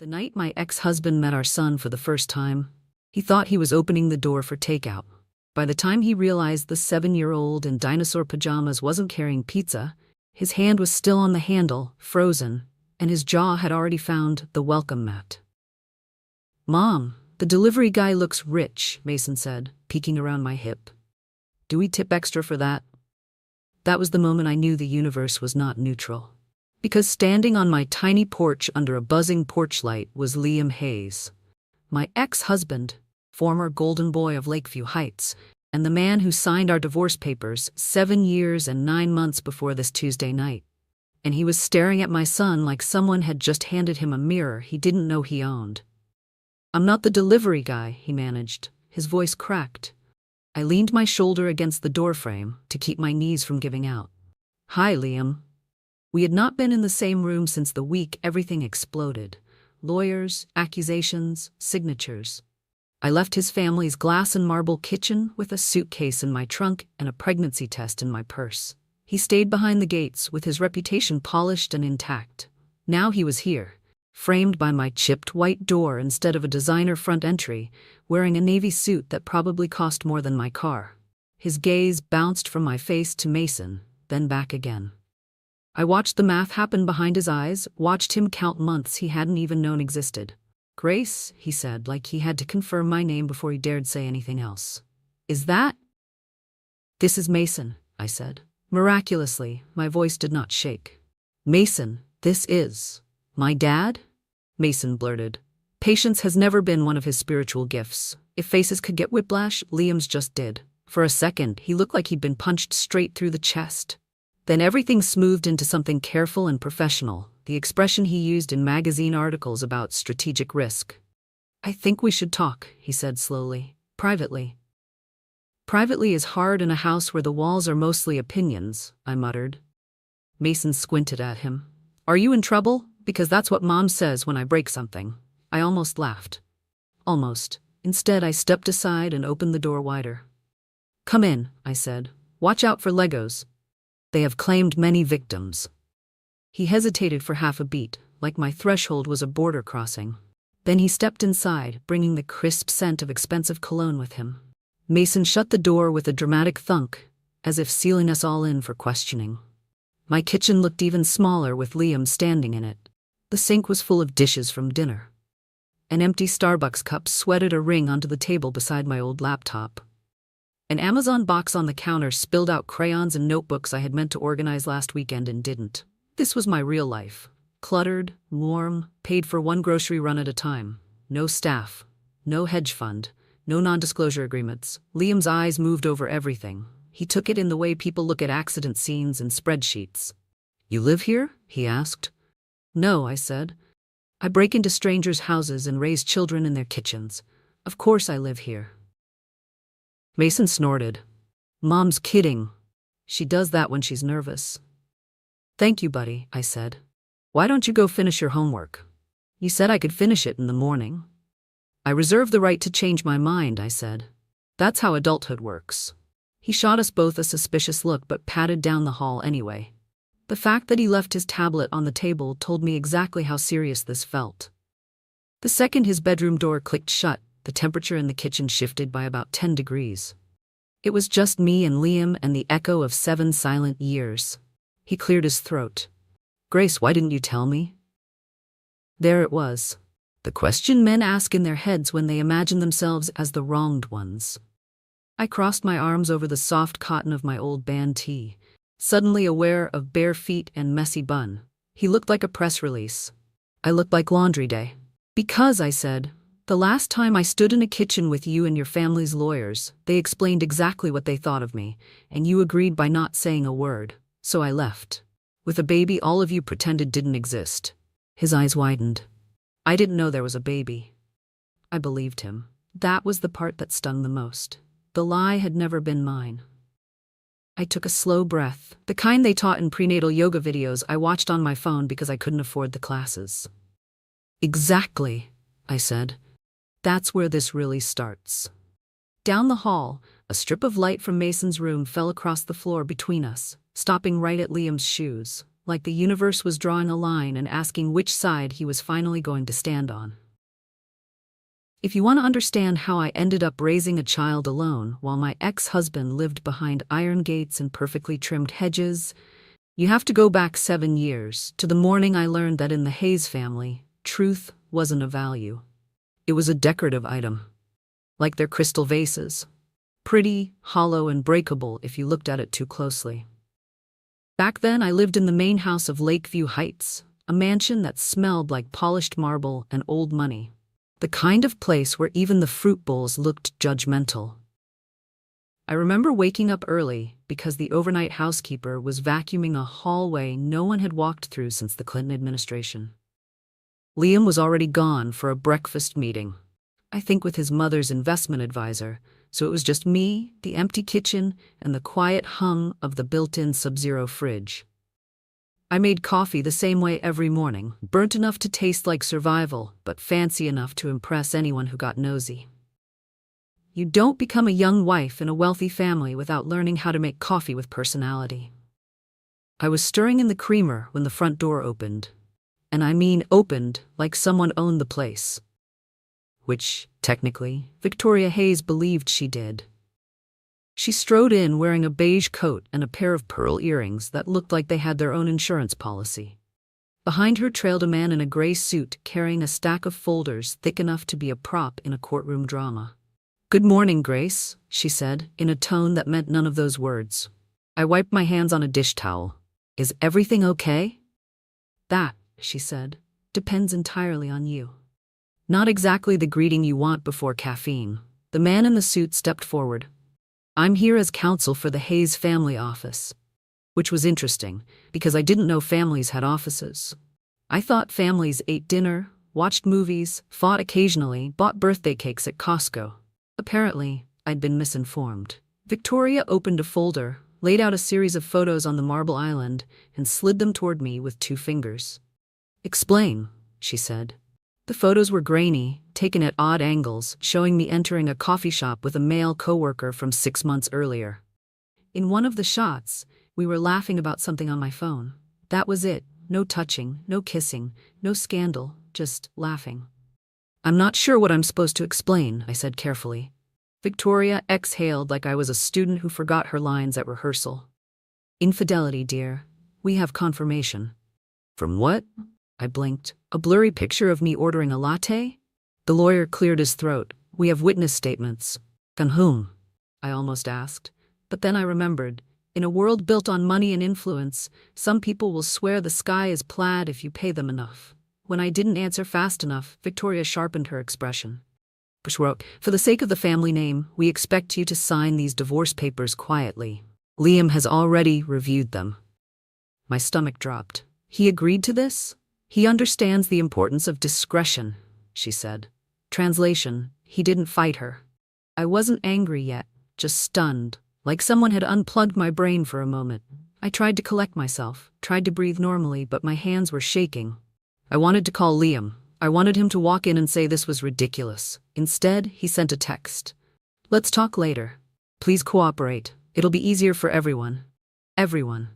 The night my ex-husband met our son for the first time, he thought he was opening the door for takeout. By the time he realized the 7-year-old in dinosaur pajamas wasn't carrying pizza, his hand was still on the handle, frozen, and his jaw had already found the welcome mat. "Mom, the delivery guy looks rich," Mason said, peeking around my hip. "Do we tip extra for that?" That was the moment I knew the universe was not neutral. Because standing on my tiny porch under a buzzing porch light was Liam Hayes, my ex-husband, former golden boy of Lakeview Heights, and the man who signed our divorce papers 7 years and 9 months before this Tuesday night. And he was staring at my son like someone had just handed him a mirror he didn't know he owned. "I'm not the delivery guy," he managed. His voice cracked. I leaned my shoulder against the doorframe to keep my knees from giving out. "Hi, Liam." We had not been in the same room since the week everything exploded. Lawyers, accusations, signatures. I left his family's glass and marble kitchen with a suitcase in my trunk and a pregnancy test in my purse. He stayed behind the gates with his reputation polished and intact. Now he was here, framed by my chipped white door instead of a designer front entry, wearing a navy suit that probably cost more than my car. His gaze bounced from my face to Mason, then back again. I watched the math happen behind his eyes, watched him count months he hadn't even known existed. "Grace," he said, like he had to confirm my name before he dared say anything else. "Is that?" "This is Mason," I said. Miraculously, my voice did not shake. "Mason, this is my dad?" Mason blurted. Patience has never been one of his spiritual gifts. If faces could get whiplash, Liam's just did. For a second, he looked like he'd been punched straight through the chest. Then everything smoothed into something careful and professional, the expression he used in magazine articles about strategic risk. "I think we should talk," he said slowly. "Privately." "Privately is hard in a house where the walls are mostly opinions," I muttered. Mason squinted at him. "Are you in trouble? Because that's what Mom says when I break something." I almost laughed. Almost. Instead, I stepped aside and opened the door wider. "Come in," I said. "Watch out for Legos. They have claimed many victims." He hesitated for half a beat, like my threshold was a border crossing. Then he stepped inside, bringing the crisp scent of expensive cologne with him. Mason shut the door with a dramatic thunk, as if sealing us all in for questioning. My kitchen looked even smaller with Liam standing in it. The sink was full of dishes from dinner. An empty Starbucks cup sweated a ring onto the table beside my old laptop. An Amazon box on the counter spilled out crayons and notebooks I had meant to organize last weekend and didn't. This was my real life. Cluttered, warm, paid for one grocery run at a time. No staff. No hedge fund. No non-disclosure agreements. Liam's eyes moved over everything. He took it in the way people look at accident scenes and spreadsheets. "You live here?" he asked. "No," I said. "I break into strangers' houses and raise children in their kitchens. Of course I live here." Mason snorted. "Mom's kidding. She does that when she's nervous." "Thank you, buddy," I said. "Why don't you go finish your homework? You said I could finish it in the morning." "I reserve the right to change my mind," I said. "That's how adulthood works." He shot us both a suspicious look but patted down the hall anyway. The fact that he left his tablet on the table told me exactly how serious this felt. The second his bedroom door clicked shut, the temperature in the kitchen shifted by about 10 degrees. It was just me and Liam and the echo of 7 silent years. He cleared his throat. "Grace, why didn't you tell me?" There it was. The question men ask in their heads when they imagine themselves as the wronged ones. I crossed my arms over the soft cotton of my old band tee, suddenly aware of bare feet and messy bun. He looked like a press release. I looked like laundry day. "Because," I said, "the last time I stood in a kitchen with you and your family's lawyers, they explained exactly what they thought of me, and you agreed by not saying a word. So I left. With a baby all of you pretended didn't exist." His eyes widened. "I didn't know there was a baby." I believed him. That was the part that stung the most. The lie had never been mine. I took a slow breath, the kind they taught in prenatal yoga videos I watched on my phone because I couldn't afford the classes. "Exactly," I said. "That's where this really starts." Down the hall, a strip of light from Mason's room fell across the floor between us, stopping right at Liam's shoes. like the universe was drawing a line and asking which side he was finally going to stand on. If you want to understand how I ended up raising a child alone while my ex-husband lived behind iron gates and perfectly trimmed hedges, you have to go back 7 years, to the morning I learned that in the Hayes family, truth wasn't a value. It was a decorative item, like their crystal vases. Pretty, hollow, and breakable if you looked at it too closely. Back then, I lived in the main house of Lakeview Heights, a mansion that smelled like polished marble and old money. The kind of place where even the fruit bowls looked judgmental. I remember waking up early because the overnight housekeeper was vacuuming a hallway no one had walked through since the Clinton administration. Liam was already gone for a breakfast meeting, I think with his mother's investment advisor, so it was just me, the empty kitchen, and the quiet hum of the built-in Sub-Zero fridge. I made coffee the same way every morning, burnt enough to taste like survival, but fancy enough to impress anyone who got nosy. You don't become a young wife in a wealthy family without learning how to make coffee with personality. I was stirring in the creamer when the front door opened. And I mean opened like someone owned the place. Which, technically, Victoria Hayes believed she did. She strode in wearing a beige coat and a pair of pearl earrings that looked like they had their own insurance policy. Behind her trailed a man in a gray suit carrying a stack of folders thick enough to be a prop in a courtroom drama. "Good morning, Grace," she said, in a tone that meant none of those words. I wiped my hands on a dish towel. "Is everything okay?" "That," she said, "depends entirely on you." Not exactly the greeting you want before caffeine. The man in the suit stepped forward. "I'm here as counsel for the Hayes family office." Which was interesting, because I didn't know families had offices. I thought families ate dinner, watched movies, fought occasionally, bought birthday cakes at Costco. Apparently, I'd been misinformed. Victoria opened a folder, laid out a series of photos on the marble island, and slid them toward me with 2 fingers. "Explain," she said. The photos were grainy, taken at odd angles, showing me entering a coffee shop with a male coworker from 6 months earlier. In one of the shots, we were laughing about something on my phone. That was it. No touching, no kissing, no scandal, just laughing. "I'm not sure what I'm supposed to explain," I said carefully. Victoria exhaled like I was a student who forgot her lines at rehearsal. "Infidelity, dear. We have confirmation." "From what?" I blinked. "A blurry picture of me ordering a latte?" The lawyer cleared his throat. "We have witness statements." "From whom?" I almost asked. But then I remembered. In a world built on money and influence, some people will swear the sky is plaid if you pay them enough. When I didn't answer fast enough, Victoria sharpened her expression. "For the sake of the family name, we expect you to sign these divorce papers quietly. Liam has already reviewed them." My stomach dropped. "He agreed to this? He understands the importance of discretion," she said. Translation: he didn't fight her. I wasn't angry yet, just stunned, like someone had unplugged my brain for a moment. I tried to collect myself, tried to breathe normally, but my hands were shaking. I wanted to call Liam. I wanted him to walk in and say this was ridiculous. Instead, he sent a text. "Let's talk later. Please cooperate. It'll be easier for everyone." Everyone.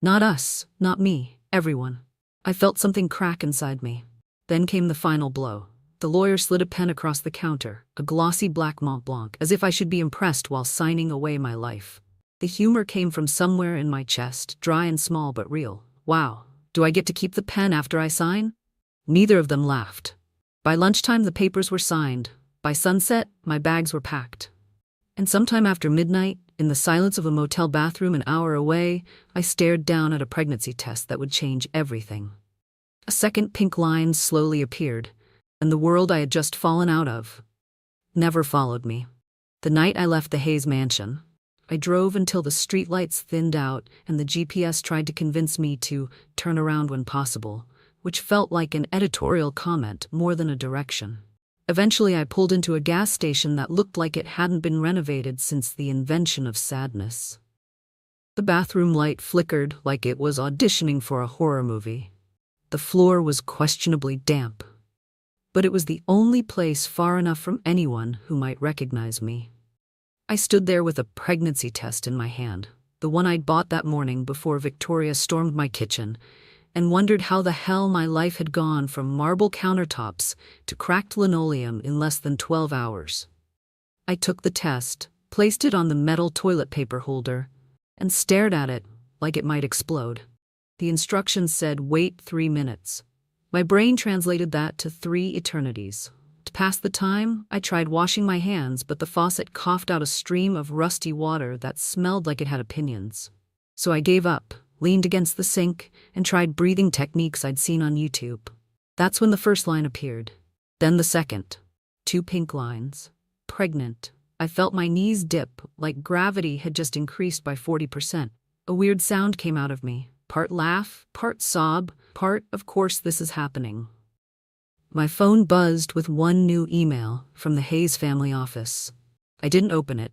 Not us, not me, everyone. I felt something crack inside me. Then came the final blow. The lawyer slid a pen across the counter, a glossy black Mont Blanc, as if I should be impressed while signing away my life. The humor came from somewhere in my chest, dry and small but real. "Wow, do I get to keep the pen after I sign?" Neither of them laughed. By lunchtime, the papers were signed. By sunset, my bags were packed. And sometime after midnight, in the silence of a motel bathroom an hour away, I stared down at a pregnancy test that would change everything. A second pink line slowly appeared, and the world I had just fallen out of never followed me. The night I left the Hayes mansion, I drove until the streetlights thinned out and the GPS tried to convince me to turn around when possible, which felt like an editorial comment more than a direction. Eventually, I pulled into a gas station that looked like it hadn't been renovated since the invention of sadness. The bathroom light flickered like it was auditioning for a horror movie. The floor was questionably damp. But it was the only place far enough from anyone who might recognize me. I stood there with a pregnancy test in my hand. the one I'd bought that morning before Victoria stormed my kitchen, and wondered how the hell my life had gone from marble countertops to cracked linoleum in less than 12 hours. I took the test, placed it on the metal toilet paper holder, and stared at it like it might explode. The instructions said, "Wait 3 minutes." My brain translated that to 3 eternities. To pass the time, I tried washing my hands, but the faucet coughed out a stream of rusty water that smelled like it had opinions. So I gave up, leaned against the sink, and tried breathing techniques I'd seen on YouTube. That's when the first line appeared. Then the second. 2 pink lines. Pregnant. I felt my knees dip, like gravity had just increased by 40%. A weird sound came out of me. Part laugh, part sob, part, "Of course this is happening." My phone buzzed with one new email from the Hayes family office. I didn't open it.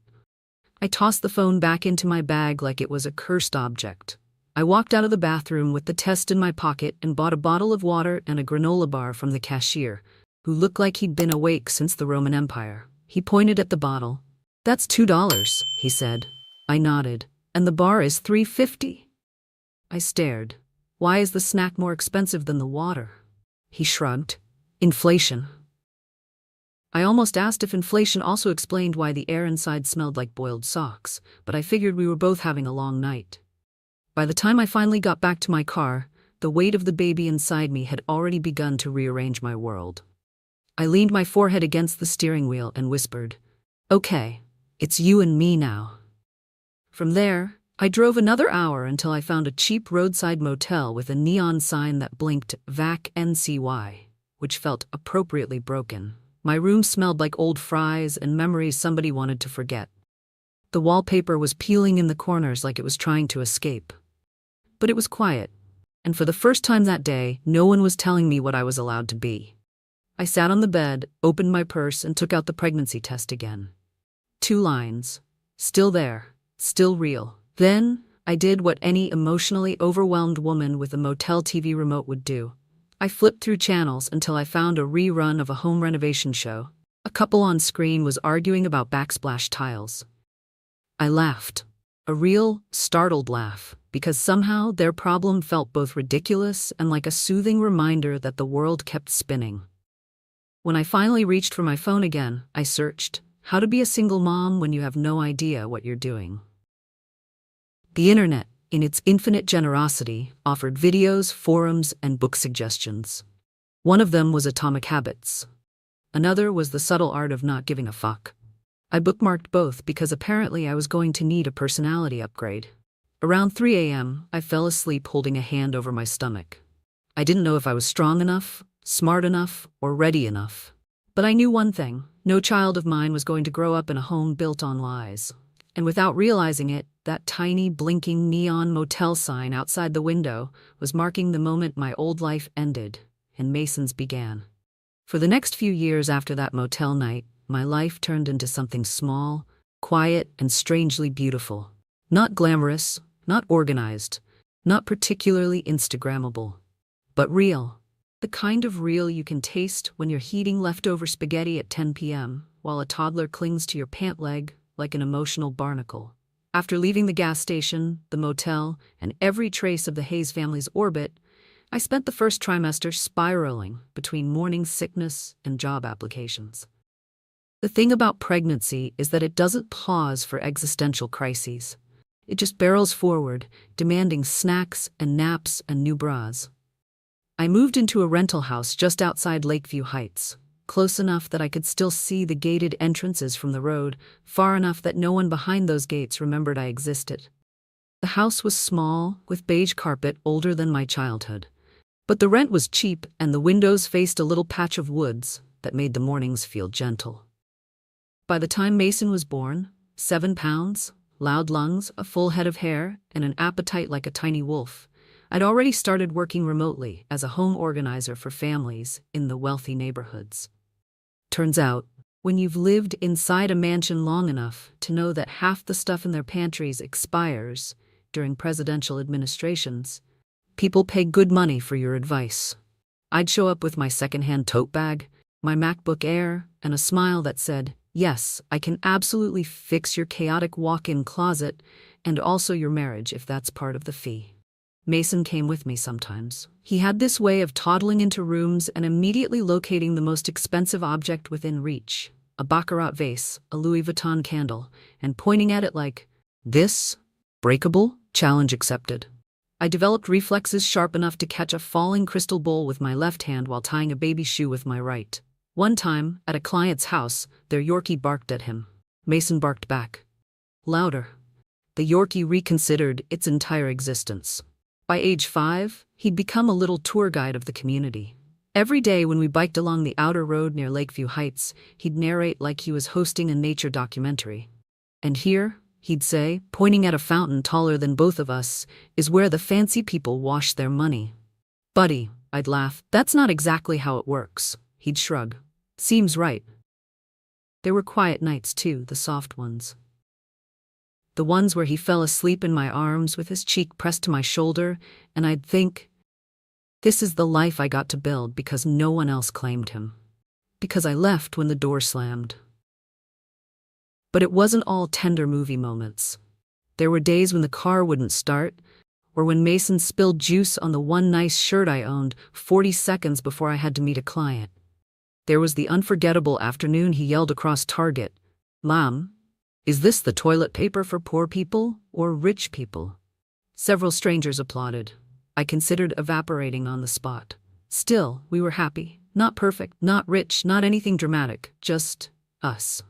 I tossed the phone back into my bag like it was a cursed object. I walked out of the bathroom with the test in my pocket and bought a bottle of water and a granola bar from the cashier, who looked like he'd been awake since the Roman Empire. He pointed at the bottle. "That's $2, he said. I nodded. "And the bar is $3.50. I stared. "Why is the snack more expensive than the water?" He shrugged. "Inflation." I almost asked if inflation also explained why the air inside smelled like boiled socks, but I figured we were both having a long night. By the time I finally got back to my car, the weight of the baby inside me had already begun to rearrange my world. I leaned my forehead against the steering wheel and whispered, "Okay, it's you and me now." From there, I drove another hour until I found a cheap roadside motel with a neon sign that blinked "Vac NCY, which felt appropriately broken. My room smelled like old fries and memories somebody wanted to forget. The wallpaper was peeling in the corners like it was trying to escape. But it was quiet, and for the first time that day, no one was telling me what I was allowed to be. I sat on the bed, opened my purse, and took out the pregnancy test again. 2 lines. Still there. Still real. Then, I did what any emotionally overwhelmed woman with a motel TV remote would do. I flipped through channels until I found a rerun of a home renovation show. A couple on screen was arguing about backsplash tiles. I laughed. A real, startled laugh, because somehow their problem felt both ridiculous and like a soothing reminder that the world kept spinning. When I finally reached for my phone again, I searched, "How to be a single mom when you have no idea what you're doing." The internet, in its infinite generosity, offered videos, forums, and book suggestions. One of them was Atomic Habits. Another was The Subtle Art of Not Giving a Fuck. I bookmarked both because apparently I was going to need a personality upgrade. Around 3 a.m., I fell asleep holding a hand over my stomach. I didn't know if I was strong enough, smart enough, or ready enough. But I knew one thing: no child of mine was going to grow up in a home built on lies. And without realizing it, that tiny, blinking neon motel sign outside the window was marking the moment my old life ended and Mason's began. For the next few years after that motel night, my life turned into something small, quiet, and strangely beautiful. Not glamorous, not organized, not particularly Instagrammable, but real. The kind of real you can taste when you're heating leftover spaghetti at 10 p.m. while a toddler clings to your pant leg like an emotional barnacle. After leaving the gas station, the motel, and every trace of the Hayes family's orbit, I spent the first trimester spiraling between morning sickness and job applications. The thing about pregnancy is that it doesn't pause for existential crises. It just barrels forward, demanding snacks and naps and new bras. I moved into a rental house just outside Lakeview Heights, close enough that I could still see the gated entrances from the road, far enough that no one behind those gates remembered I existed. The house was small, with beige carpet older than my childhood. But the rent was cheap, and the windows faced a little patch of woods that made the mornings feel gentle. By the time Mason was born, 7 pounds, loud lungs, a full head of hair, and an appetite like a tiny wolf, I'd already started working remotely as a home organizer for families in the wealthy neighborhoods. Turns out, when you've lived inside a mansion long enough to know that half the stuff in their pantries expires during presidential administrations, people pay good money for your advice. I'd show up with my secondhand tote bag, my MacBook Air, and a smile that said, "Yes, I can absolutely fix your chaotic walk-in closet," And also your marriage, if that's part of the fee. Mason came with me sometimes. He had this way of toddling into rooms and immediately locating the most expensive object within reach. A baccarat vase, a Louis Vuitton candle, and pointing at it like, "This? Breakable? Challenge accepted." I developed reflexes sharp enough to catch a falling crystal bowl with my left hand while tying a baby shoe with my right. One time, at a client's house, their Yorkie barked at him. Mason barked back. Louder. The Yorkie reconsidered its entire existence. By age 5, he'd become a little tour guide of the community. Every day when we biked along the outer road near Lakeview Heights, he'd narrate like he was hosting a nature documentary. "And here," he'd say, pointing at a fountain taller than both of us, "is where the fancy people wash their money." "Buddy," I'd laugh, "that's not exactly how it works." He'd shrug. "Seems right." There were quiet nights too, the soft ones. The ones where he fell asleep in my arms with his cheek pressed to my shoulder, and I'd think, this is the life I got to build because no one else claimed him. Because I left when the door slammed. But it wasn't all tender movie moments. There were days when the car wouldn't start, or when Mason spilled juice on the one nice shirt I owned 40 seconds before I had to meet a client. There was the unforgettable afternoon he yelled across Target, "Mom, is this the toilet paper for poor people or rich people?" Several strangers applauded. I considered evaporating on the spot. Still, we were happy. Not perfect, not rich, not anything dramatic, just us.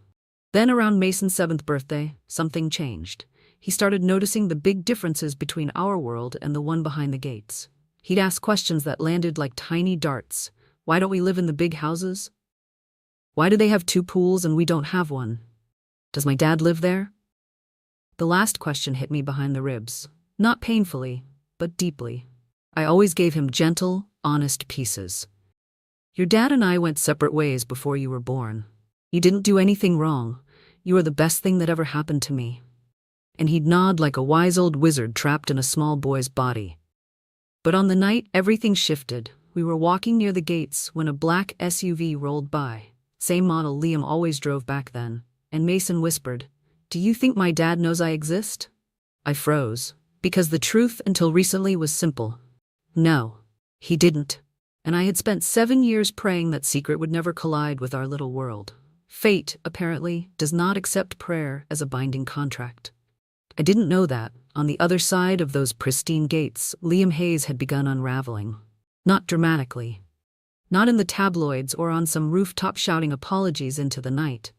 Then around Mason's 7th birthday, something changed. He started noticing the big differences between our world and the one behind the gates. He'd ask questions that landed like tiny darts. Why don't we live in the big houses? Why do they have 2 pools and we don't have one? Does my dad live there? The last question hit me behind the ribs. Not painfully, but deeply. I always gave him gentle, honest pieces. "Your dad and I went separate ways before you were born. You didn't do anything wrong. You are the best thing that ever happened to me." And he'd nod like a wise old wizard trapped in a small boy's body. But on the night everything shifted. We were walking near the gates when a black SUV rolled by. Same model Liam always drove back then. And Mason whispered, "Do you think my dad knows I exist?" I froze, because the truth until recently was simple. No, he didn't. And I had spent 7 years praying that secret would never collide with our little world. Fate, apparently, does not accept prayer as a binding contract. I didn't know that, on the other side of those pristine gates, Liam Hayes had begun unraveling. Not dramatically. Not in the tabloids or on some rooftop shouting apologies into the night.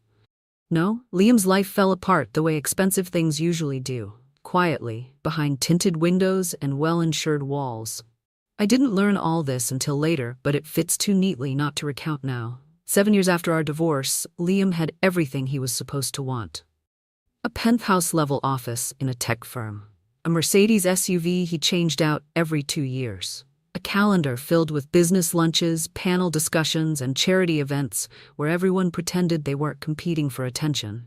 No, Liam's life fell apart the way expensive things usually do, quietly, behind tinted windows and well-insured walls. I didn't learn all this until later, but it fits too neatly not to recount now. 7 years after our divorce, Liam had everything he was supposed to want. A penthouse-level office in a tech firm. A Mercedes SUV he changed out every 2 years. A calendar filled with business lunches, panel discussions, and charity events where everyone pretended they weren't competing for attention.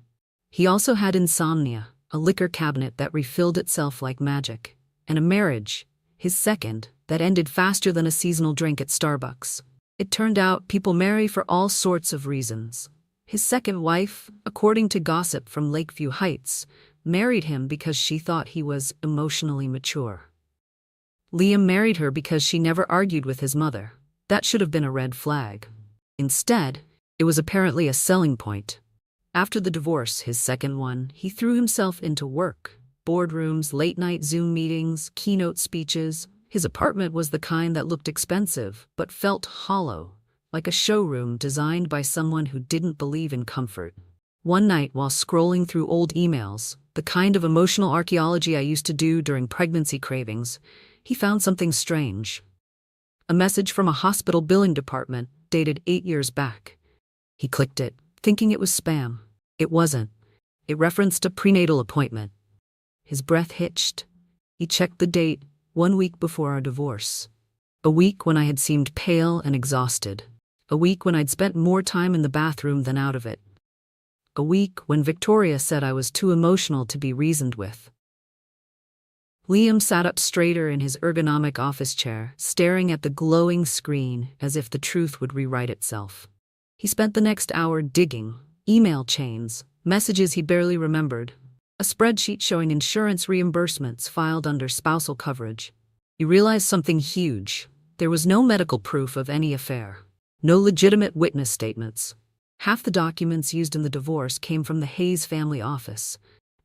He also had insomnia, a liquor cabinet that refilled itself like magic, and a marriage, his second, that ended faster than a seasonal drink at Starbucks. It turned out people marry for all sorts of reasons. His second wife, according to gossip from Lakeview Heights, married him because she thought he was emotionally mature. Liam married her because she never argued with his mother. That should have been a red flag. Instead, it was apparently a selling point. After the divorce, his second one, he threw himself into work. Boardrooms, late-night Zoom meetings, keynote speeches. His apartment was the kind that looked expensive, but felt hollow, like a showroom designed by someone who didn't believe in comfort. One night, while scrolling through old emails, the kind of emotional archaeology I used to do during pregnancy cravings, he found something strange. A message from a hospital billing department, dated 8 years back. He clicked it, thinking it was spam. It wasn't. It referenced a prenatal appointment. His breath hitched. He checked the date, 1 week before our divorce. A week when I had seemed pale and exhausted. A week when I'd spent more time in the bathroom than out of it. A week when Victoria said I was too emotional to be reasoned with. Liam sat up straighter in his ergonomic office chair, staring at the glowing screen as if the truth would rewrite itself. He spent the next hour digging, email chains, messages he barely remembered. A spreadsheet showing insurance reimbursements filed under spousal coverage. He realized something huge. There was no medical proof of any affair. No legitimate witness statements. Half the documents used in the divorce came from the Hayes family office,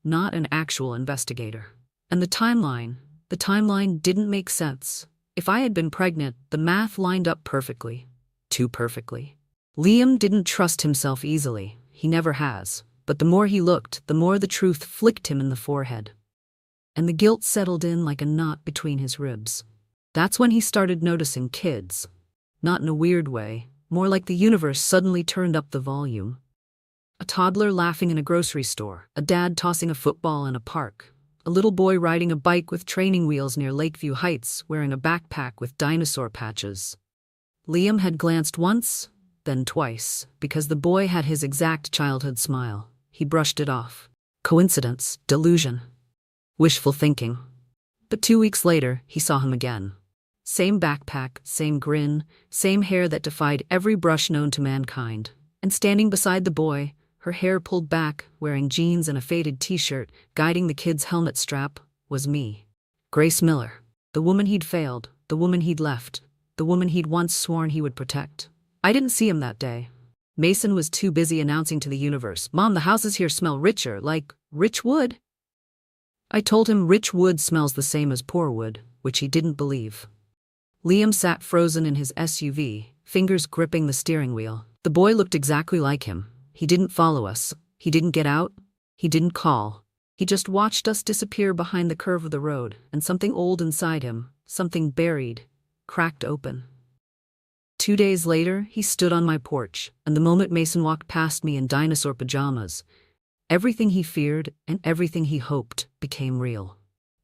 not an actual investigator. And the timeline didn't make sense. If I had been pregnant, the math lined up perfectly. Too perfectly. Liam didn't trust himself easily. He never has. But the more he looked, the more the truth flicked him in the forehead. And the guilt settled in like a knot between his ribs. That's when he started noticing kids. Not in a weird way, more like the universe suddenly turned up the volume. A toddler laughing in a grocery store, a dad tossing a football in a park, a little boy riding a bike with training wheels near Lakeview Heights wearing a backpack with dinosaur patches. Liam had glanced once, then twice, because the boy had his exact childhood smile. He brushed it off. Coincidence, delusion, wishful thinking. But 2 weeks later, he saw him again. Same backpack, same grin, same hair that defied every brush known to mankind. And standing beside the boy, her hair pulled back, wearing jeans and a faded t-shirt, guiding the kid's helmet strap, was me. Grace Miller. The woman he'd failed, the woman he'd left, the woman he'd once sworn he would protect. I didn't see him that day. Mason was too busy announcing to the universe, "Mom, the houses here smell richer, like rich wood." I told him rich wood smells the same as poor wood, which he didn't believe. Liam sat frozen in his SUV, fingers gripping the steering wheel. The boy looked exactly like him. He didn't follow us. He didn't get out. He didn't call. He just watched us disappear behind the curve of the road, and something old inside him, something buried, cracked open. 2 days later, he stood on my porch, and the moment Mason walked past me in dinosaur pajamas, everything he feared and everything he hoped became real.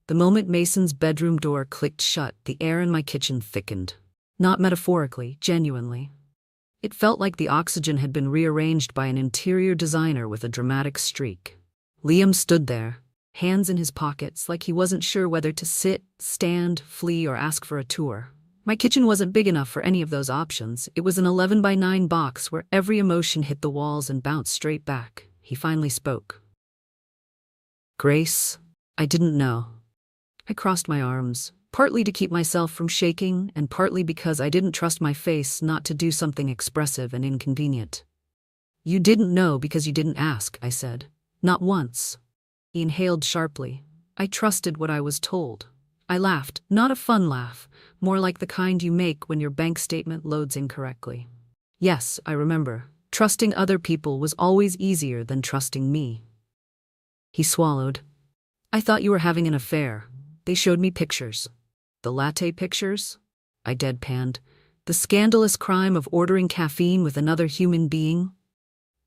The moment Mason's bedroom door clicked shut, the air in my kitchen thickened. Not metaphorically, genuinely. It felt like the oxygen had been rearranged by an interior designer with a dramatic streak. Liam stood there, hands in his pockets, like he wasn't sure whether to sit, stand, flee, or ask for a tour. My kitchen wasn't big enough for any of those options. It was an 11x9 box where every emotion hit the walls and bounced straight back. He finally spoke. "Grace, I didn't know." I crossed my arms, partly to keep myself from shaking and partly because I didn't trust my face not to do something expressive and inconvenient. "You didn't know because you didn't ask," I said. "Not once." He inhaled sharply. I trusted what I was told. I laughed, not a fun laugh, more like the kind you make when your bank statement loads incorrectly. Yes, I remember. Trusting other people was always easier than trusting me. He swallowed. "I thought you were having an affair. They showed me pictures." "The latte pictures?" I deadpanned. "The scandalous crime of ordering caffeine with another human being?"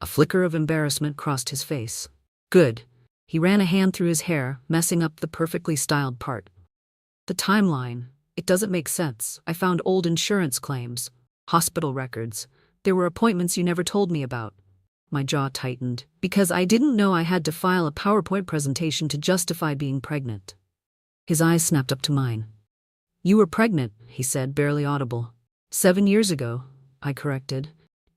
A flicker of embarrassment crossed his face. "Good." He ran a hand through his hair, messing up the perfectly styled part. "The timeline. It doesn't make sense. I found old insurance claims, hospital records. There were appointments you never told me about." My jaw tightened, because I didn't know I had to file a PowerPoint presentation to justify being pregnant. His eyes snapped up to mine. "You were pregnant," he said, barely audible. 7 years ago," I corrected.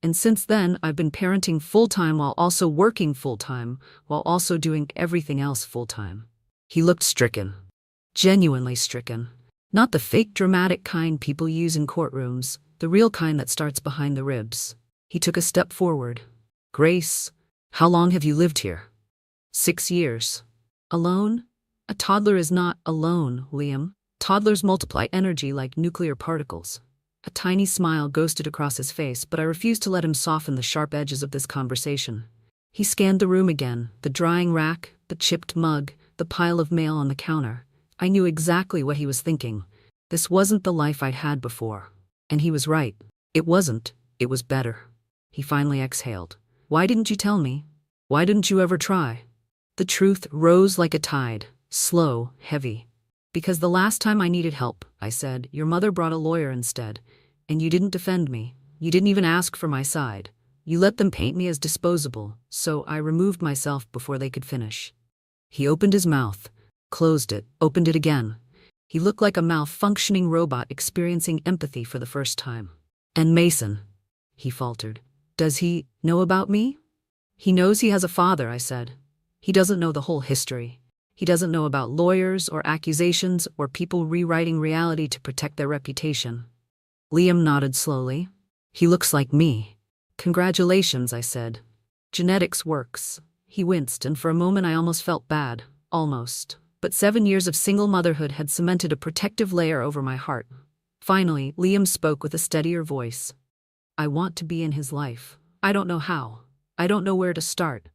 "And since then, I've been parenting full-time while also working full-time, while also doing everything else full-time." He looked stricken. Genuinely stricken. Not the fake dramatic kind people use in courtrooms, the real kind that starts behind the ribs. He took a step forward. "Grace, how long have you lived here?" 6 years. "Alone?" "A toddler is not alone, Liam. Toddlers multiply energy like nuclear particles." A tiny smile ghosted across his face, but I refused to let him soften the sharp edges of this conversation. He scanned the room again, the drying rack, the chipped mug, the pile of mail on the counter. I knew exactly what he was thinking. This wasn't the life I'd had before. And he was right. It wasn't. It was better. He finally exhaled. "Why didn't you tell me? Why didn't you ever try?" The truth rose like a tide, slow, heavy. "Because the last time I needed help," I said, "your mother brought a lawyer instead. And you didn't defend me. You didn't even ask for my side. You let them paint me as disposable, so I removed myself before they could finish." He opened his mouth, closed it, opened it again. He looked like a malfunctioning robot experiencing empathy for the first time. "And Mason," he faltered. "Does he know about me?" "He knows he has a father," I said. He doesn't know the whole history. He doesn't know about lawyers or accusations or people rewriting reality to protect their reputation. Liam nodded slowly. He looks like me. Congratulations, I said. Genetics works. He winced, and for a moment I almost felt bad. Almost. But 7 years of single motherhood had cemented a protective layer over my heart. Finally, Liam spoke with a steadier voice. I want to be in his life. I don't know how. I don't know where to start.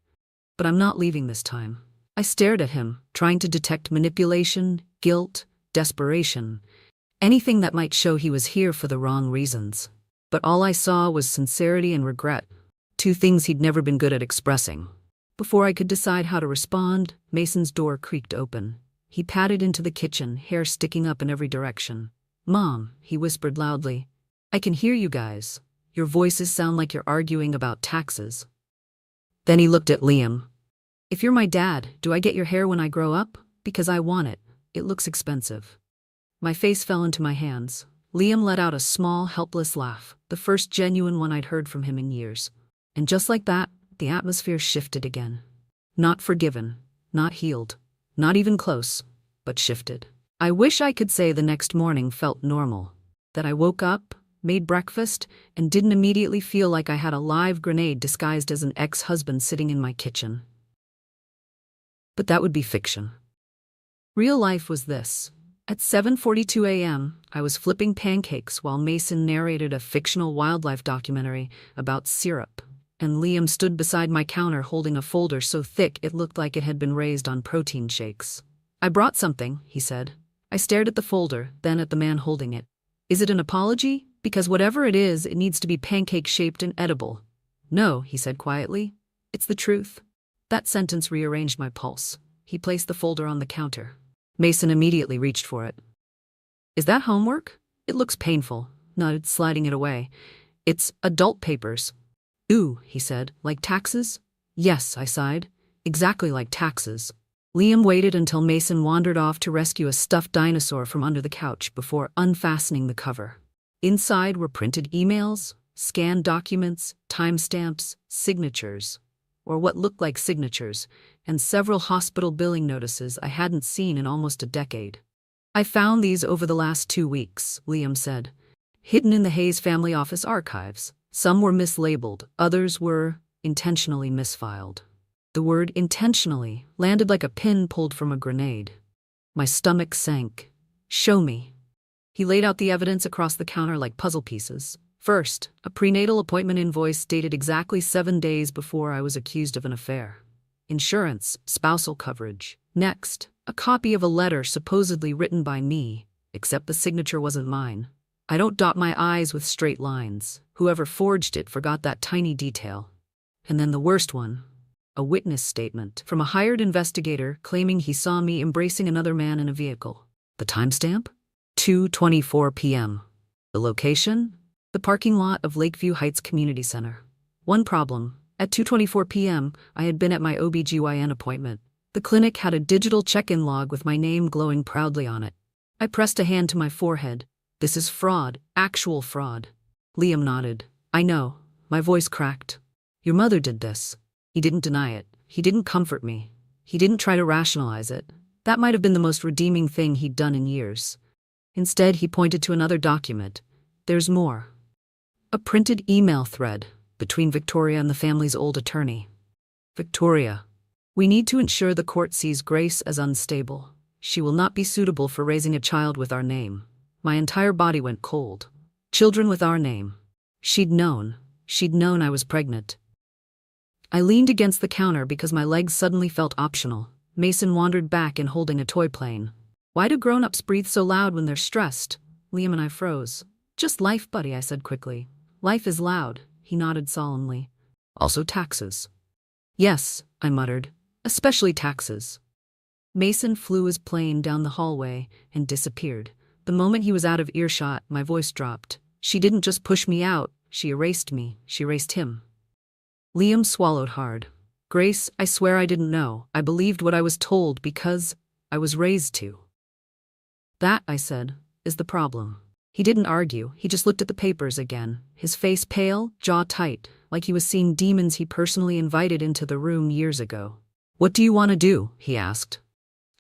But I'm not leaving this time. I stared at him, trying to detect manipulation, guilt, desperation, anything that might show he was here for the wrong reasons. But all I saw was sincerity and regret, two things he'd never been good at expressing. Before I could decide how to respond, Mason's door creaked open. He padded into the kitchen, hair sticking up in every direction. Mom, he whispered loudly. I can hear you guys. Your voices sound like you're arguing about taxes. Then he looked at Liam. If you're my dad, do I get your hair when I grow up? Because I want it. It looks expensive. My face fell into my hands. Liam let out a small, helpless laugh, the first genuine one I'd heard from him in years. And just like that, the atmosphere shifted again. Not forgiven, not healed, not even close, but shifted. I wish I could say the next morning felt normal. That I woke up, made breakfast, and didn't immediately feel like I had a live grenade disguised as an ex-husband sitting in my kitchen. But that would be fiction. Real life was this. At 7:42 a.m., I was flipping pancakes while Mason narrated a fictional wildlife documentary about syrup, and Liam stood beside my counter holding a folder so thick it looked like it had been raised on protein shakes. I brought something, he said. I stared at the folder, then at the man holding it. Is it an apology? Because whatever it is, it needs to be pancake-shaped and edible. No, he said quietly. It's the truth. That sentence rearranged my pulse. He placed the folder on the counter. Mason immediately reached for it. Is that homework? It looks painful, nodded, sliding it away. It's adult papers. Ooh, he said, like taxes? Yes, I sighed. Exactly like taxes. Liam waited until Mason wandered off to rescue a stuffed dinosaur from under the couch before unfastening the cover. Inside were printed emails, scanned documents, timestamps, signatures, or what looked like signatures, and several hospital billing notices I hadn't seen in almost a decade. I found these over the last 2 weeks, Liam said, hidden in the Hayes family office archives. Some were mislabeled, others were intentionally misfiled. The word intentionally landed like a pin pulled from a grenade. My stomach sank. Show me. He laid out the evidence across the counter like puzzle pieces. First, a prenatal appointment invoice dated exactly 7 days before I was accused of an affair. Insurance, spousal coverage. Next, a copy of a letter supposedly written by me, except the signature wasn't mine. I don't dot my I's with straight lines. Whoever forged it forgot that tiny detail. And then the worst one. A witness statement from a hired investigator claiming he saw me embracing another man in a vehicle. The timestamp? 2:24 p.m. The location? The parking lot of Lakeview Heights Community Center. One problem. At 2:24 p.m., I had been at my OB/GYN appointment. The clinic had a digital check-in log with my name glowing proudly on it. I pressed a hand to my forehead. This is fraud, actual fraud. Liam nodded. I know. My voice cracked. Your mother did this. He didn't deny it. He didn't comfort me. He didn't try to rationalize it. That might have been the most redeeming thing he'd done in years. Instead, he pointed to another document. There's more. A printed email thread between Victoria and the family's old attorney. Victoria, we need to ensure the court sees Grace as unstable. She will not be suitable for raising a child with our name. My entire body went cold. Children with our name. She'd known I was pregnant. I leaned against the counter because my legs suddenly felt optional. Mason wandered back in holding a toy plane. Why do grown-ups breathe so loud when they're stressed? Liam and I froze. Just life, buddy, I said quickly. Life is loud, he nodded solemnly. Also taxes. Yes, I muttered. Especially taxes. Mason flew his plane down the hallway and disappeared. The moment he was out of earshot, my voice dropped. She didn't just push me out, she erased me, she erased him. Liam swallowed hard. Grace, I swear I didn't know. I believed what I was told because I was raised to. That, I said, is the problem. He didn't argue, he just looked at the papers again, his face pale, jaw tight, like he was seeing demons he personally invited into the room years ago. "What do you want to do?" he asked.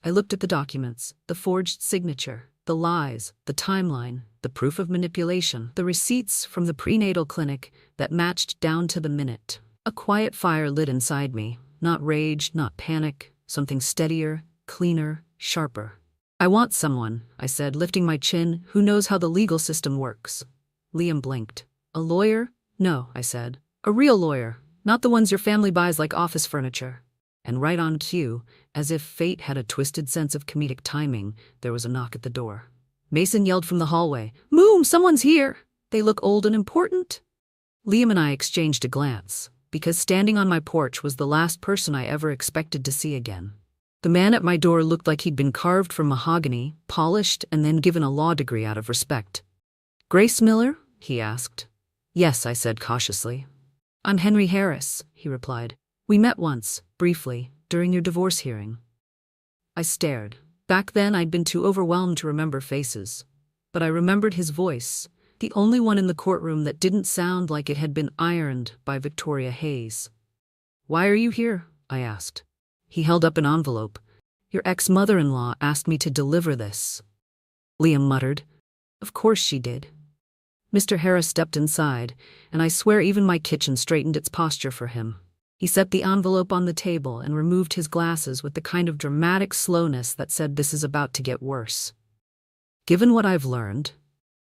I looked at the documents, the forged signature, the lies, the timeline, the proof of manipulation, the receipts from the prenatal clinic that matched down to the minute. A quiet fire lit inside me, not rage, not panic, something steadier, cleaner, sharper. "I want someone," I said, lifting my chin, "who knows how the legal system works." Liam blinked. "A lawyer?" "No," I said. "A real lawyer, not the ones your family buys like office furniture." And right on cue, as if fate had a twisted sense of comedic timing, there was a knock at the door. Mason yelled from the hallway, "Moom, someone's here! They look old and important." Liam and I exchanged a glance, because standing on my porch was the last person I ever expected to see again. The man at my door looked like he'd been carved from mahogany, polished, and then given a law degree out of respect. "Grace Miller?" he asked. "Yes," I said cautiously. "I'm Henry Harris," he replied. "We met once, briefly, during your divorce hearing." I stared. Back then I'd been too overwhelmed to remember faces. But I remembered his voice, the only one in the courtroom that didn't sound like it had been ironed by Victoria Hayes. "Why are you here?" I asked. He held up an envelope. "Your ex-mother-in-law asked me to deliver this." Liam muttered. "Of course she did." Mr. Harris stepped inside, and I swear even my kitchen straightened its posture for him. He set the envelope on the table and removed his glasses with the kind of dramatic slowness that said this is about to get worse. "Given what I've learned,"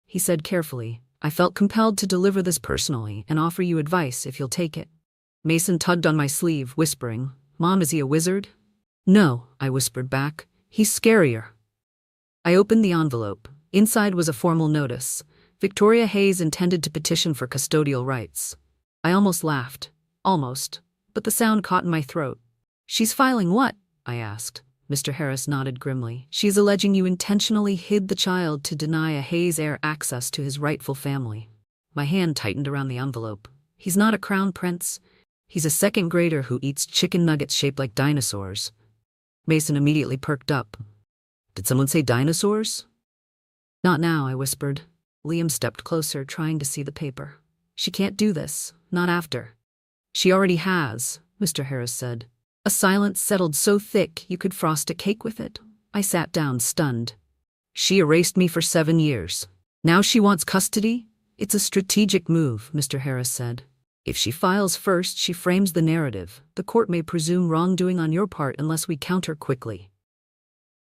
he said carefully, "I felt compelled to deliver this personally and offer you advice if you'll take it." Mason tugged on my sleeve, whispering, "Mom, is he a wizard?" "No," I whispered back. "He's scarier." I opened the envelope. Inside was a formal notice. Victoria Hayes intended to petition for custodial rights. I almost laughed. Almost. But the sound caught in my throat. "She's filing what?" I asked. Mr. Harris nodded grimly. "She's alleging you intentionally hid the child to deny a Hayes heir access to his rightful family." My hand tightened around the envelope. "He's not a crown prince. He's a second grader who eats chicken nuggets shaped like dinosaurs." Mason immediately perked up. "Did someone say dinosaurs?" "Not now," I whispered. Liam stepped closer, trying to see the paper. "She can't do this. Not after." "She already has," Mr. Harris said. A silence settled so thick you could frost a cake with it. I sat down, stunned. "She erased me for 7 years. Now she wants custody?" "It's a strategic move," Mr. Harris said. "If she files first, she frames the narrative. The court may presume wrongdoing on your part unless we counter quickly."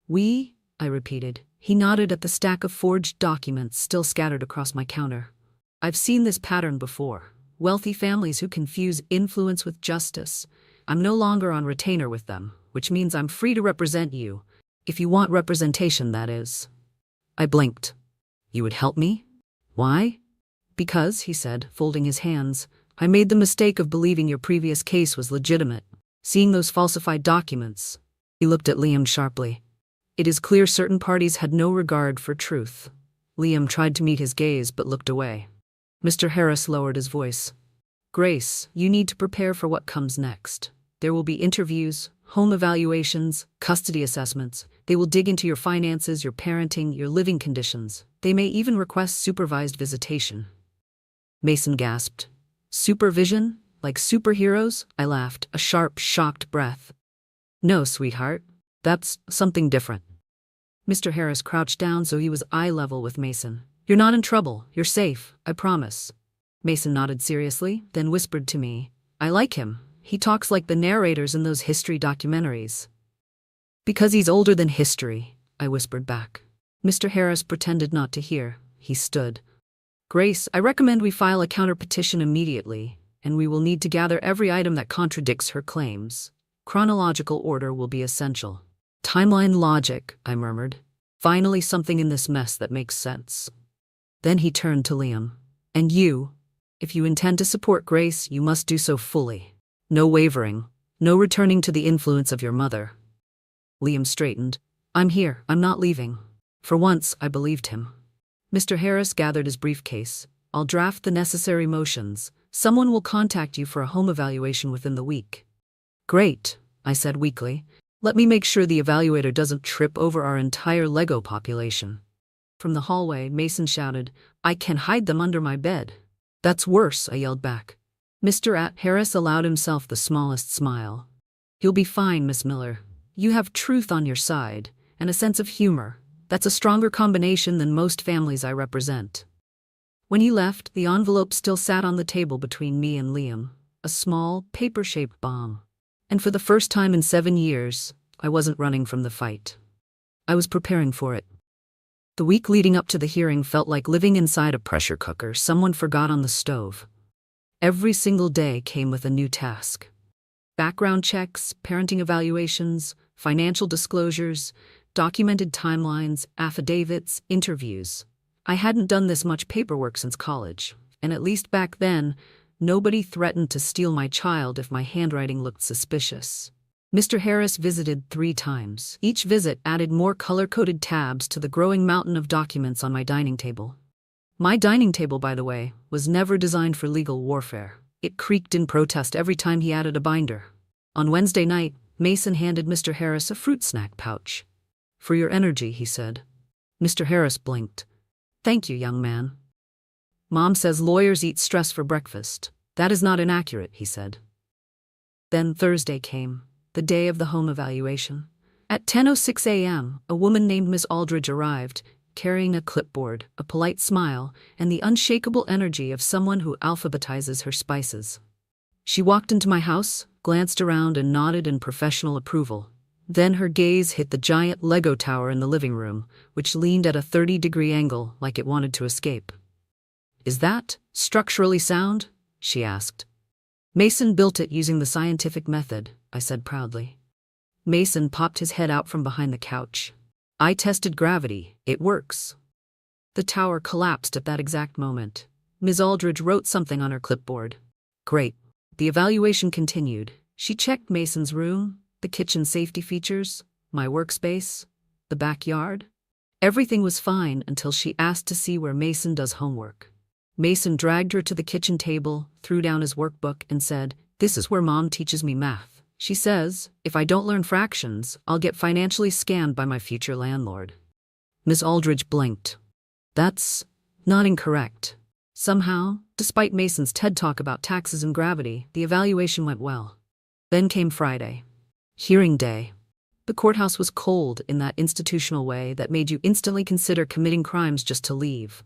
"We?" I repeated. He nodded at the stack of forged documents still scattered across my counter. "I've seen this pattern before. Wealthy families who confuse influence with justice. I'm no longer on retainer with them, which means I'm free to represent you. If you want representation, that is." I blinked. "You would help me?" "Why?" "Because," he said, folding his hands, "I made the mistake of believing your previous case was legitimate. Seeing those falsified documents." He looked at Liam sharply. "It is clear certain parties had no regard for truth." Liam tried to meet his gaze but looked away. Mr. Harris lowered his voice. "Grace, you need to prepare for what comes next. There will be interviews, home evaluations, custody assessments. They will dig into your finances, your parenting, your living conditions. They may even request supervised visitation." Mason gasped. "Supervision? Like superheroes?" I laughed, a sharp, shocked breath. "No, sweetheart. That's something different." Mr. Harris crouched down so he was eye level with Mason. "You're not in trouble. You're safe. I promise." Mason nodded seriously, then whispered to me, "I like him. He talks like the narrators in those history documentaries." "Because he's older than history," I whispered back. Mr. Harris pretended not to hear. He stood. "Grace, I recommend we file a counter-petition immediately, and we will need to gather every item that contradicts her claims. Chronological order will be essential." "Timeline logic," I murmured. "Finally something in this mess that makes sense." Then he turned to Liam. "And you? If you intend to support Grace, you must do so fully. No wavering. No returning to the influence of your mother." Liam straightened. "I'm here. I'm not leaving." For once, I believed him. Mr. Harris gathered his briefcase. "I'll draft the necessary motions. Someone will contact you for a home evaluation within the week." "Great," I said weakly. "Let me make sure the evaluator doesn't trip over our entire Lego population." From the hallway, Mason shouted, "I can hide them under my bed." "That's worse," I yelled back. Mr. Harris allowed himself the smallest smile. "You'll be fine, Miss Miller. You have truth on your side, and a sense of humor. That's a stronger combination than most families I represent." When he left, the envelope still sat on the table between me and Liam, a small, paper-shaped bomb. And for the first time in 7 years, I wasn't running from the fight. I was preparing for it. The week leading up to the hearing felt like living inside a pressure cooker someone forgot on the stove. Every single day came with a new task. Background checks, parenting evaluations, financial disclosures, documented timelines, affidavits, interviews. I hadn't done this much paperwork since college, and at least back then, nobody threatened to steal my child if my handwriting looked suspicious. Mr. Harris visited 3 times. Each visit added more color-coded tabs to the growing mountain of documents on my dining table. My dining table, by the way, was never designed for legal warfare. It creaked in protest every time he added a binder. On Wednesday night, Mason handed Mr. Harris a fruit snack pouch. "For your energy," he said. Mr. Harris blinked. "Thank you, young man." "Mom says lawyers eat stress for breakfast. That is not inaccurate," he said. Then Thursday came, the day of the home evaluation. At 10:06 a.m., a woman named Miss Aldridge arrived, carrying a clipboard, a polite smile, and the unshakable energy of someone who alphabetizes her spices. She walked into my house, glanced around, and nodded in professional approval. Then her gaze hit the giant Lego tower in the living room, which leaned at a 30-degree angle like it wanted to escape. "Is that structurally sound?" she asked. "Mason built it using the scientific method," I said proudly. Mason popped his head out from behind the couch. "I tested gravity. It works." The tower collapsed at that exact moment. Ms. Aldridge wrote something on her clipboard. Great. The evaluation continued. She checked Mason's room, the kitchen safety features, my workspace, the backyard. Everything was fine until she asked to see where Mason does homework. Mason dragged her to the kitchen table, threw down his workbook, and said, "This is where Mom teaches me math. She says, if I don't learn fractions, I'll get financially scammed by my future landlord." Miss Aldridge blinked. "That's not incorrect." Somehow, despite Mason's TED Talk about taxes and gravity, the evaluation went well. Then came Friday. Hearing day. The courthouse was cold in that institutional way that made you instantly consider committing crimes just to leave.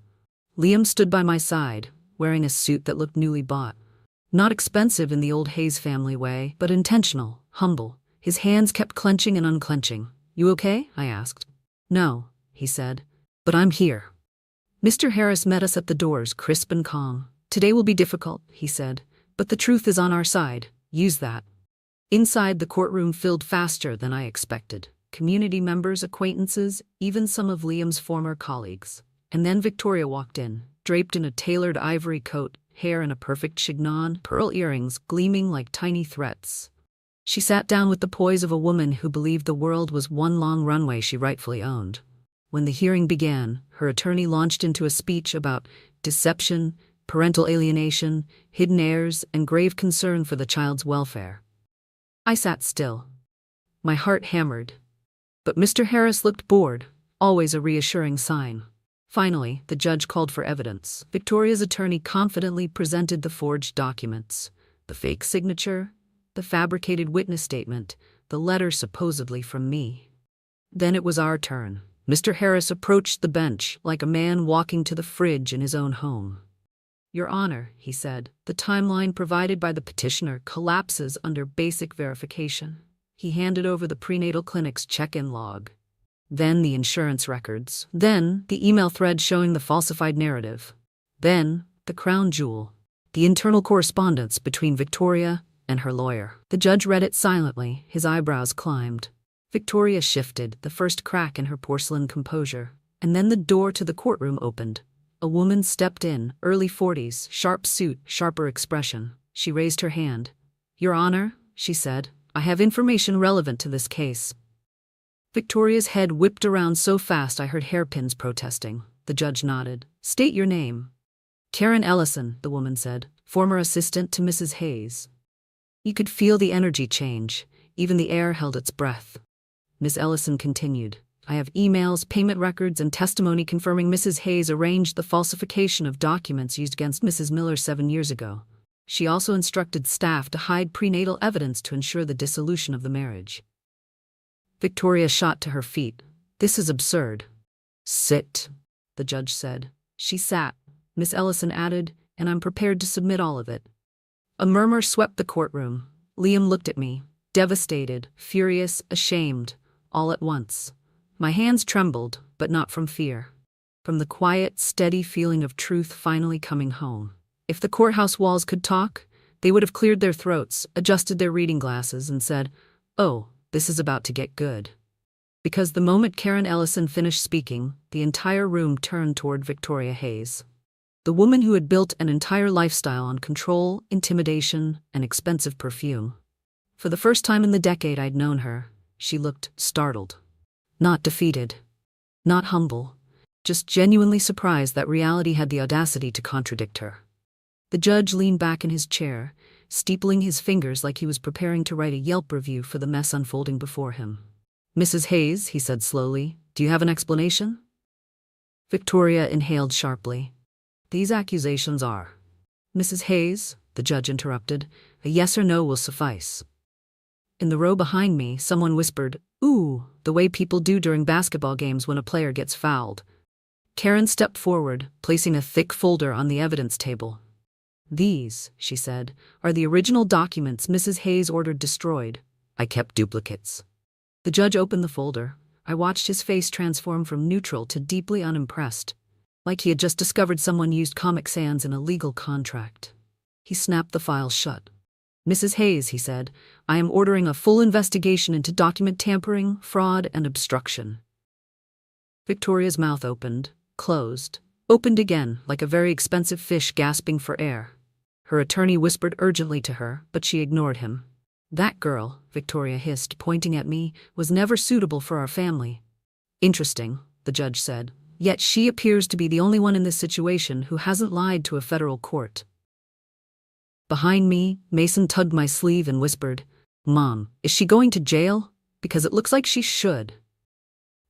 Liam stood by my side, wearing a suit that looked newly bought. Not expensive in the old Hayes family way, but intentional, humble. His hands kept clenching and unclenching. "You okay?" I asked. "No," he said, "but I'm here." Mr. Harris met us at the doors, crisp and calm. "Today will be difficult," he said, "but the truth is on our side. Use that." Inside, the courtroom filled faster than I expected. Community members, acquaintances, even some of Liam's former colleagues. And then Victoria walked in, draped in a tailored ivory coat, hair in a perfect chignon, pearl earrings gleaming like tiny threats. She sat down with the poise of a woman who believed the world was one long runway she rightfully owned. When the hearing began, her attorney launched into a speech about deception, parental alienation, hidden heirs, and grave concern for the child's welfare. I sat still. My heart hammered. But Mr. Harris looked bored, always a reassuring sign. Finally, the judge called for evidence. Victoria's attorney confidently presented the forged documents, the fake signature, the fabricated witness statement, the letter supposedly from me. Then it was our turn. Mr. Harris approached the bench like a man walking to the fridge in his own home. "Your Honor," he said, "the timeline provided by the petitioner collapses under basic verification." He handed over the prenatal clinic's check-in log. Then the insurance records. Then the email thread showing the falsified narrative. Then the crown jewel, the internal correspondence between Victoria and her lawyer. The judge read it silently, his eyebrows climbed. Victoria shifted, the first crack in her porcelain composure. And then the door to the courtroom opened. A woman stepped in, early 40s, sharp suit, sharper expression. She raised her hand. "Your Honor," she said, "I have information relevant to this case." Victoria's head whipped around so fast I heard hairpins protesting. The judge nodded. "State your name." "Karen Ellison," the woman said, "former assistant to Mrs. Hayes." You could feel the energy change. Even the air held its breath. Miss Ellison continued. "I have emails, payment records, and testimony confirming Mrs. Hayes arranged the falsification of documents used against Mrs. Miller 7 years ago. She also instructed staff to hide prenatal evidence to ensure the dissolution of the marriage. Victoria shot to her feet. "This is absurd." "Sit," the judge said. She sat. Miss Ellison added, "And I'm prepared to submit all of it." A murmur swept the courtroom. Liam looked at me, devastated, furious, ashamed, all at once. My hands trembled, but not from fear. From the quiet, steady feeling of truth finally coming home. If the courthouse walls could talk, they would have cleared their throats, adjusted their reading glasses, and said, "Oh, this is about to get good." Because the moment Karen Ellison finished speaking, the entire room turned toward Victoria Hayes. The woman who had built an entire lifestyle on control, intimidation, and expensive perfume. For the first time in the decade I'd known her, she looked startled. Not defeated. Not humble. Just genuinely surprised that reality had the audacity to contradict her. The judge leaned back in his chair, steepling his fingers like he was preparing to write a Yelp review for the mess unfolding before him. "Mrs. Hayes," he said slowly, "do you have an explanation?" Victoria inhaled sharply. "These accusations are—" "Mrs. Hayes," the judge interrupted, "a yes or no will suffice." In the row behind me, someone whispered, "Ooh," the way people do during basketball games when a player gets fouled. Karen stepped forward, placing a thick folder on the evidence table. "These," she said, "are the original documents Mrs. Hayes ordered destroyed. I kept duplicates." The judge opened the folder. I watched his face transform from neutral to deeply unimpressed, like he had just discovered someone used Comic Sans in a legal contract. He snapped the file shut. "Mrs. Hayes," he said, "I am ordering a full investigation into document tampering, fraud, and obstruction." Victoria's mouth opened, closed, opened again, like a very expensive fish gasping for air. Her attorney whispered urgently to her, but she ignored him. "That girl," Victoria hissed, pointing at me, "was never suitable for our family." "Interesting," the judge said. "Yet she appears to be the only one in this situation who hasn't lied to a federal court." Behind me, Mason tugged my sleeve and whispered, "Mom, is she going to jail? Because it looks like she should."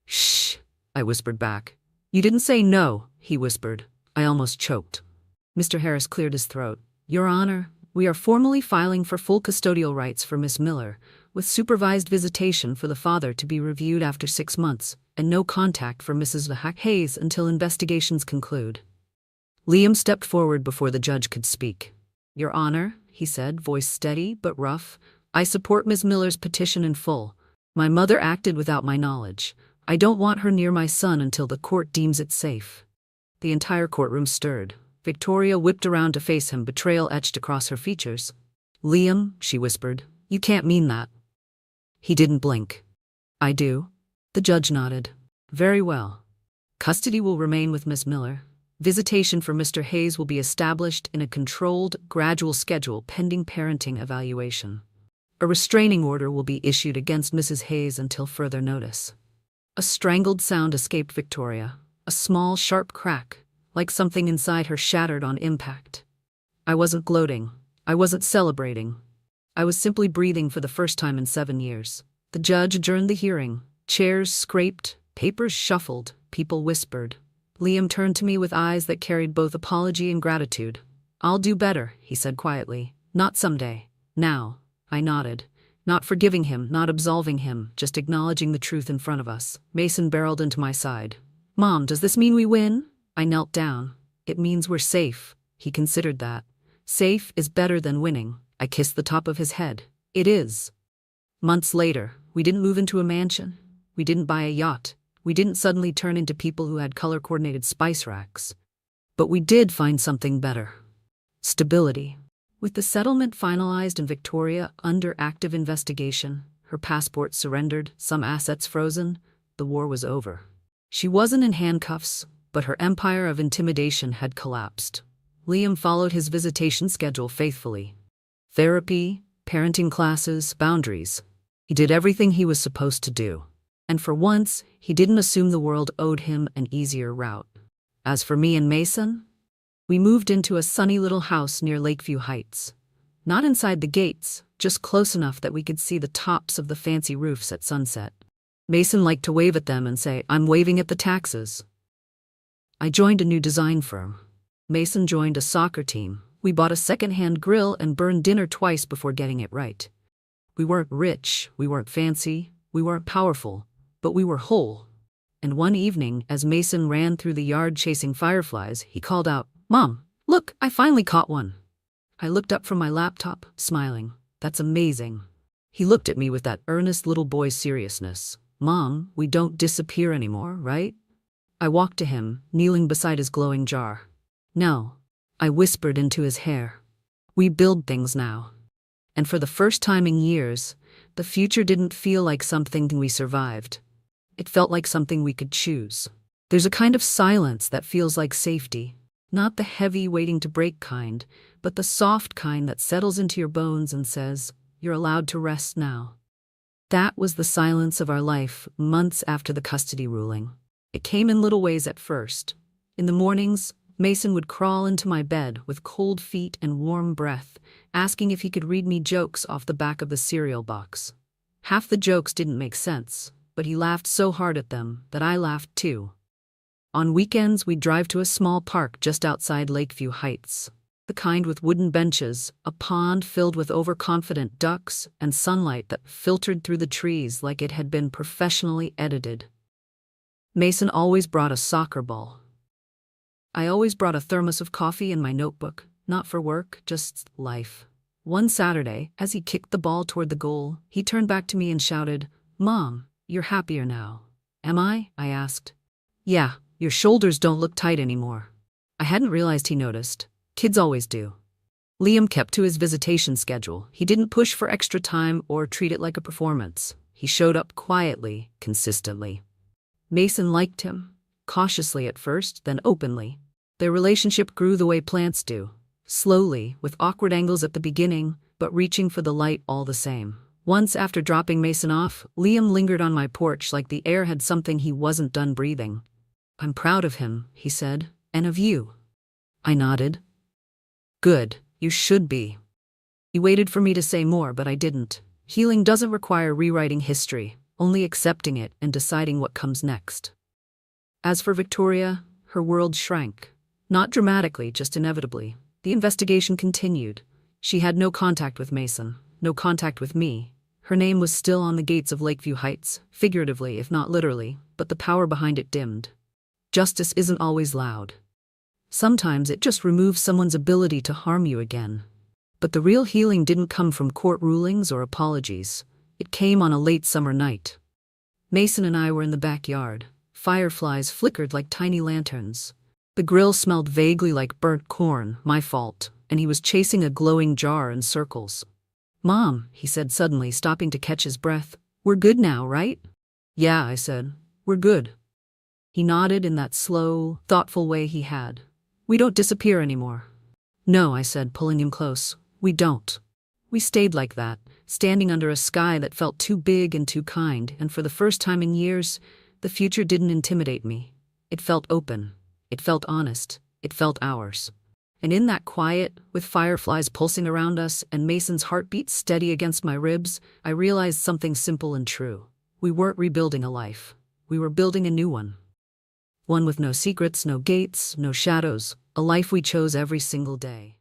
"Shh," I whispered back. "You didn't say no," he whispered. I almost choked. Mr. Harris cleared his throat. "Your Honor, we are formally filing for full custodial rights for Miss Miller, with supervised visitation for the father to be reviewed after 6 months, and no contact for Mrs. Hayes until investigations conclude." Liam stepped forward before the judge could speak. "Your Honor," he said, voice steady but rough, "I support Ms. Miller's petition in full. My mother acted without my knowledge. I don't want her near my son until the court deems it safe." The entire courtroom stirred. Victoria whipped around to face him, betrayal etched across her features. "Liam," she whispered, "you can't mean that." He didn't blink. "I do." The judge nodded. "Very well. Custody will remain with Miss Miller. Visitation for Mr. Hayes will be established in a controlled, gradual schedule pending parenting evaluation. A restraining order will be issued against Mrs. Hayes until further notice." A strangled sound escaped Victoria, a small, sharp crack, like something inside her shattered on impact. I wasn't gloating. I wasn't celebrating. I was simply breathing for the first time in 7 years. The judge adjourned the hearing. Chairs scraped, papers shuffled, people whispered. Liam turned to me with eyes that carried both apology and gratitude. "I'll do better," he said quietly. "Not someday. Now." I nodded. Not forgiving him, not absolving him, just acknowledging the truth in front of us. Mason barreled into my side. "Mom, does this mean we win?" I knelt down. "It means we're safe." He considered that. "Safe is better than winning." I kissed the top of his head. "It is." Months later, we didn't move into a mansion. We didn't buy a yacht. We didn't suddenly turn into people who had color-coordinated spice racks. But we did find something better. Stability. With the settlement finalized and Victoria under active investigation, her passport surrendered, some assets frozen, the war was over. She wasn't in handcuffs, but her empire of intimidation had collapsed. Liam followed his visitation schedule faithfully. Therapy, parenting classes, boundaries. He did everything he was supposed to do. And for once, he didn't assume the world owed him an easier route. As for me and Mason, we moved into a sunny little house near Lakeview Heights. Not inside the gates, just close enough that we could see the tops of the fancy roofs at sunset. Mason liked to wave at them and say, "I'm waving at the taxes." I joined a new design firm. Mason joined a soccer team, We bought a second-hand grill and burned dinner twice before getting it right. We weren't rich, we weren't fancy, we weren't powerful, but we were whole. And one evening, as Mason ran through the yard chasing fireflies, he called out, "Mom, look, I finally caught one." I looked up from my laptop, smiling. "That's amazing." He looked at me with that earnest little boy seriousness. "Mom, we don't disappear anymore, right?" I walked to him, kneeling beside his glowing jar. "No," I whispered into his hair. "We build things now." And for the first time in years, the future didn't feel like something we survived. It felt like something we could choose. There's a kind of silence that feels like safety. Not the heavy, waiting to break kind, but the soft kind that settles into your bones and says, "You're allowed to rest now." That was the silence of our life months after the custody ruling. It came in little ways at first. In the mornings, Mason would crawl into my bed with cold feet and warm breath, asking if he could read me jokes off the back of the cereal box. Half the jokes didn't make sense, but he laughed so hard at them that I laughed too. On weekends, we'd drive to a small park just outside Lakeview Heights. The kind with wooden benches, a pond filled with overconfident ducks, and sunlight that filtered through the trees like it had been professionally edited. Mason always brought a soccer ball. I always brought a thermos of coffee and my notebook, not for work, just life. One Saturday, as he kicked the ball toward the goal, he turned back to me and shouted, "Mom, you're happier now." "Am I?" I asked. "Yeah, your shoulders don't look tight anymore." I hadn't realized he noticed. Kids always do. Liam kept to his visitation schedule. He didn't push for extra time or treat it like a performance. He showed up quietly, consistently. Mason liked him, cautiously at first, then openly. Their relationship grew the way plants do, slowly, with awkward angles at the beginning, but reaching for the light all the same. Once, after dropping Mason off, Liam lingered on my porch like the air had something he wasn't done breathing. "I'm proud of him," he said, "and of you." I nodded. "Good, you should be." He waited for me to say more, but I didn't. Healing doesn't require rewriting history, only accepting it and deciding what comes next. As for Victoria, her world shrank. Not dramatically, just inevitably. The investigation continued. She had no contact with Mason, no contact with me. Her name was still on the gates of Lakeview Heights, figuratively if not literally, but the power behind it dimmed. Justice isn't always loud. Sometimes it just removes someone's ability to harm you again. But the real healing didn't come from court rulings or apologies. It came on a late summer night. Mason and I were in the backyard. Fireflies flickered like tiny lanterns. The grill smelled vaguely like burnt corn, my fault, and he was chasing a glowing jar in circles. "Mom," he said suddenly, stopping to catch his breath, "we're good now, right?" "Yeah," I said, "we're good." He nodded in that slow, thoughtful way he had. "We don't disappear anymore." "No," I said, pulling him close. "We don't." We stayed like that, standing under a sky that felt too big and too kind, and for the first time in years, the future didn't intimidate me. It felt open. It felt honest. It felt ours. And in that quiet, with fireflies pulsing around us and Mason's heartbeat steady against my ribs, I realized something simple and true. We weren't rebuilding a life. We were building a new one. One with no secrets, no gates, no shadows, a life we chose every single day.